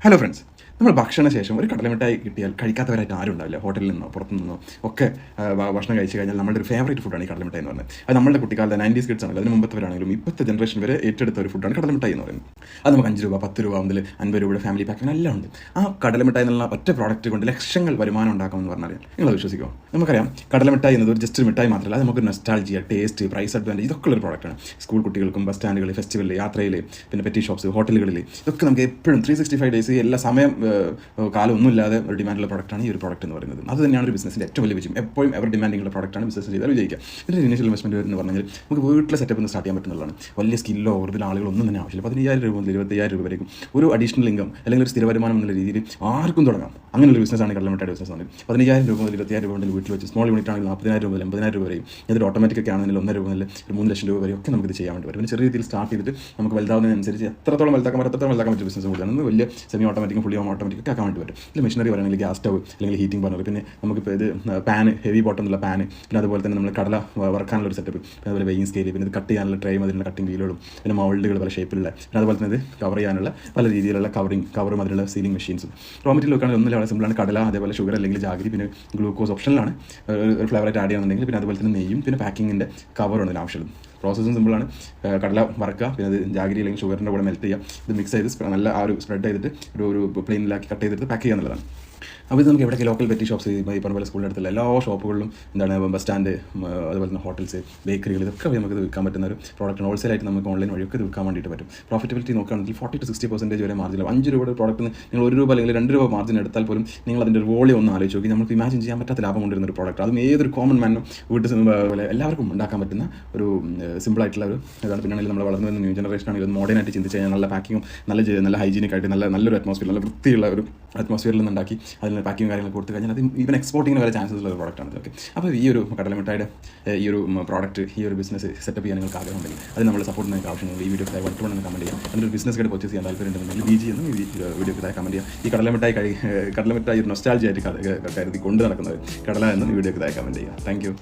Hello friends, നമ്മൾ ഭക്ഷണശേഷം ഒരു കടലമിഠായി കിട്ടിയാൽ കഴിക്കാത്തവരായിട്ട് ആരും ഉണ്ടാവില്ല. ഹോട്ടലിൽ നിന്നോ പുറത്തു നിന്നോ ഒക്കെ ഭക്ഷണം കഴിച്ച് കഴിഞ്ഞാൽ നമ്മുടെ ഒരു ഫേവറേറ്റ് ഫുഡാണ് ഈ കടലമിഠായി എന്ന് പറയുന്നത്. അത് നമ്മുടെ കുട്ടിക്കാലത്തെ 90s കിഡ്സ് ആണെങ്കിലും അതിന് മുമ്പത്തവരാണെങ്കിലും ഇപ്പോഴത്തെ ജനറേഷൻ വരെ ഏറ്റെടുത്ത ഒരു ഫുഡാണ് കടലമിഠായി എന്ന് പറയുന്നത്. അത് നമുക്ക് 5 രൂപ 10 രൂപ മുതൽ 50 രൂപയുടെ ഫാമിലി പാക്കിന് എല്ലാം ഉണ്ട്. ആ കടലമിഠായി എന്നുള്ള ഒറ്റ പ്രോഡക്റ്റ് കൊണ്ട് ലക്ഷങ്ങൾ വരുമാനം ഉണ്ടാക്കുമെന്ന് പറഞ്ഞാൽ നിങ്ങൾ വിശ്വസിക്കുമോ? നമുക്കറിയാം കടലമിഠായി എന്നത് ഒരു ജസ്റ്റ് ഒരു മിഠായി മാത്രമല്ല, അത് നമുക്ക് നൊസ്റ്റാൾജിയ, ടേസ്റ്റ്, പ്രൈസ് അഡ്വാൻറ്റേജ് ഇതൊക്കെ ഉള്ള ഒരു പ്രോഡക്റ്റാണ്. സ്കൂൾ കുട്ടികൾക്കും ബസ് സ്റ്റാൻഡുകളിൽ, ഫെസ്റ്റിവലിൽ, യാത്രയിൽ, പിന്നെ പെറ്റി ഷോപ്സ്, ഹോട്ടലുകളിൽ ഇതൊക്കെ നമുക്ക് എപ്പോഴും 365 ഡേയ്സ് എല്ലാ സമയം കാലം ഒന്നുമില്ലാതെ ഒരു ഡിമാൻഡുള്ള പ്രോഡക്റ്റാണ് ഈ ഒരു പ്രോഡക്റ്റ് എന്ന് പറയുന്നത്. അത് തന്നെയാണ് ഒരു ബിസിനസിൻ്റെ ഏറ്റവും വലിയ വിജയം. എപ്പോഴും എവർ ഡിമാൻഡിംഗ് ഉള്ള പ്രോഡക്റ്റാണ് ബിസിനസ് ചെയ്താൽ വിജയിക്കുക. ഇതിൻ്റെ ഇനീഷ്യൽ ഇൻവെസ്റ്റ്മെൻറ്റ് എന്ന് പറഞ്ഞാൽ നമുക്ക് വീട്ടിലെ സെറ്റപ്പ് ഒന്ന് സ്റ്റാർട്ട് ചെയ്യാൻ പറ്റുന്നതാണ്. വലിയ സ്കില്ലോ കൂടുതൽ ആളുകളൊന്നും തന്നെ ആവശ്യമില്ല. 15,000 രൂപ മുതൽ 25,000 രൂപ വരെയും ഒരു അഡീഷണൽ ഇൻകം അല്ലെങ്കിൽ ഒരു സ്ഥിര വരുമാനം എന്നുള്ള രീതിയിൽ ആർക്കും തുടങ്ങാം. അങ്ങനെ ഒരു ബിസിനസ്സാണ് കടലമിഠായി ബിസിനസ് ആണ്. 15,000 രൂപ മുതൽ 20,000 രൂപ മുതൽ വീട്ടിൽ വെച്ച് സ്മോൾ യൂണിറ്റ് ആണെങ്കിൽ 40,000 രൂപ മുതൽ 80,000 രൂപ വരെയും, ഇതൊരു ഓട്ടോമാറ്റിക് ഒക്കെ ആണെങ്കിൽ 1 രൂപ മുതൽ 3 ലക്ഷം രൂപ വരെ ഒക്കെ നമുക്ക് ഇത് ചെയ്യാൻ വേണ്ടി വരും. പിന്നെ ചെറിയ രീതിയിൽ സ്റ്റാർട്ട് ചെയ്തിട്ട് നമുക്ക് വലുതാവുന്നതിനനുസരിച്ച് എത്രത്തോളം വലുതാക്കാൻ പറ്റിയ ബിസിനസ് കൂടിയാണ്. വലിയ സെമി ഓട്ടോമാറ്റിക്കും ഫുള്ളി ഓട്ടോമാറ്റിക് ഒക്കെ ആക്കാൻ വേണ്ടി പറ്റും. ഇതിൽ മെഷീനറി പറയുകയാണെങ്കിൽ ഗ്യാസ് സ്റ്റവ് അല്ലെങ്കിൽ ഹീറ്റിംഗ് ബർണർ, പിന്നെ നമുക്കിപ്പോൾ ഇത് പാന്, ഹെവി ബോട്ടം എന്നുള്ള പാന്, പിന്നെ അതുപോലെ തന്നെ നമ്മൾ കടല വറക്കാനുള്ള ഒരു സെറ്റപ്പ്, പിന്നെ അതുപോലെ വെയിങ് സ്കെയിൽ, പിന്നെ ഇത് കട്ട് ചെയ്യാനുള്ള ട്രേ, അതിനുള്ള കട്ടിംഗ് വീലുകളും, പിന്നെ മൗൾഡുകൾ പല ഷേപ്പിലുള്ള, പിന്നെ അതുപോലെ തന്നെ ഇത് കവർ ചെയ്യാനുള്ള പല രീതിയിലുള്ള കവറും അതിലുള്ള സീലിംഗ് മെഷീൻസും. റോ മെറ്റീരിയൽ വെക്കുകയാണെങ്കിൽ ഒന്നും വളരെ സിമ്പിളാണ്. കടല, അതേപോലെ ഷുഗർ അല്ലെങ്കിൽ ജാഗരി, പിന്നെ ഗ്ലൂക്കോസ് ഓപ്ഷനിലാണ് ഒരു ഫ്ലേവറായിട്ട് ആഡ് ചെയ്യണമെന്നുണ്ടെങ്കിൽ, പിന്നെ അതുപോലെ തന്നെ നെയ്യും, പിന്നെ പാക്കിങ്ങിൻ്റെ കവറാണ് ഇതിന് ആവശ്യമുള്ളത്. പ്രോസസ്സും സിമ്പിളാണ്. കടല വറക്കുക, പിന്നെ അത് ജാഗരി അല്ലെങ്കിൽ ഷുഗറിൻ്റെ കൂടെ മെൽറ്റ് ചെയ്യുക, ഇത് മിക്സ് ചെയ്ത് നല്ല ആ ഒരു സ്പ്രെഡ് ചെയ്തിട്ട് ഒരു പ്ലെയിനിലാക്കി കട്ട് ചെയ്തിട്ട് പാക്ക് ചെയ്യുക എന്നുള്ളതാണ്. അപ്പോൾ ഇത് നമുക്ക് എവിടെയൊക്കെ ലോക്കൽ പെറ്റി ഷോപ്സ്, ഈ പറഞ്ഞ പോലെ സ്കൂളിൻ്റെ അടുത്തുള്ള എല്ലാ ഷോപ്പുകളിലും, എന്താണ് ബസ് സ്റ്റാൻഡ്, അതുപോലെ തന്നെ ഹോട്ടൽസ്, ബേക്കറികൾ, ഇതൊക്കെ നമുക്ക് ഇത് വിൽക്കാൻ പറ്റുന്ന ഒരു പ്രോഡക്റ്റ്. ഹോൾസെയിലായിട്ട് നമുക്ക് ഓൺലൈൻ വഴിയൊക്കെ ഇത് വിൽക്കാൻ വേണ്ടിയിട്ട് പറ്റും. പ്രോഫിറ്റബിലിറ്റി നോക്കുകയാണെങ്കിൽ 40-60% വരെ മാർജിൻ. 5 രൂപയുടെ പ്രോഡക്റ്റിന് നിങ്ങൾ 1 രൂപ അല്ലെങ്കിൽ 2 രൂപ മാർജിൻ എടുത്താൽ പോലും നിങ്ങൾ അതിൻ്റെ ഒരു വോളിയം ഒന്ന് ആലോചിച്ച് നോക്കി. നമുക്ക് ഇമാജിൻ ചെയ്യാൻ പറ്റാത്ത ലാഭം കൊണ്ടിരുന്ന ഒരു പ്രോഡക്റ്റ്. അതും ഏതൊരു കോമൺ മാനും വീട്ടിൽ പോലെ എല്ലാവർക്കും ഉണ്ടാക്കാൻ പറ്റുന്ന ഒരു സിമ്പിളായിട്ടുള്ള ഒരു ഇതാണ്. പിന്നാണെങ്കിൽ നമ്മൾ വളർന്നു വരുന്ന ന്യൂ ജനറേഷൻ ആണെങ്കിൽ അത് മോഡേൺ ആയിട്ട് ചിന്തിച്ച് കഴിഞ്ഞാൽ നല്ല പാക്കിങ്ങും നല്ല ഹൈജീനിക് ആയിട്ട് നല്ലൊരു അറ്റ്മോസ്ഫിയർ, നല്ല വൃത്തിയുള്ള ഒരു അറ്റ്മോസ്ഫിയറിൽ നിന്നുണ്ടാക്കി അതിന് പാക്കിങ് കാര്യങ്ങൾ കൊടുത്തു കഴിഞ്ഞാൽ അത് ഈവൻ എക്സ്പോർട്ടിങ്ങിന് വരെ ചാൻസസ് ഉള്ള ഒരു പ്രോഡക്റ്റാണ് ഇതൊക്കെ. അപ്പോൾ ഈ ഒരു കടലമിഠായിയുടെ ഈ ഒരു പ്രോഡക്റ്റ്, ഈ ഒരു ബിസിനസ് സെറ്റപ്പ് ചെയ്യാൻ നിങ്ങൾക്ക് ആഗ്രഹമുണ്ടെങ്കിൽ അത് നമ്മൾ സപ്പോർട്ട് ചെയ്യുന്ന ആവശ്യമുണ്ടെങ്കിൽ ഈ വീഡിയോ വട്ടണമെന്ന് കമൻറ്റ് ചെയ്യാം. അതിൻ്റെ ഒരു ബിസിനസ് കാർഡ് പർച്ചേസ് ചെയ്യാൻ താല്പര്യമുണ്ടെങ്കിൽ BG എന്നും ഈ വീഡിയോ കമൻറ്റ് ചെയ്യാം. ഈ കടലമിഠായി ഒരു നൊസ്റ്റാൾജി ആയിട്ട് കരുതി കൊണ്ട് നടക്കുന്നത് കടല എന്നും ഈ വീഡിയോ കമൻറ്റ് ചെയ്യാം. Thank you.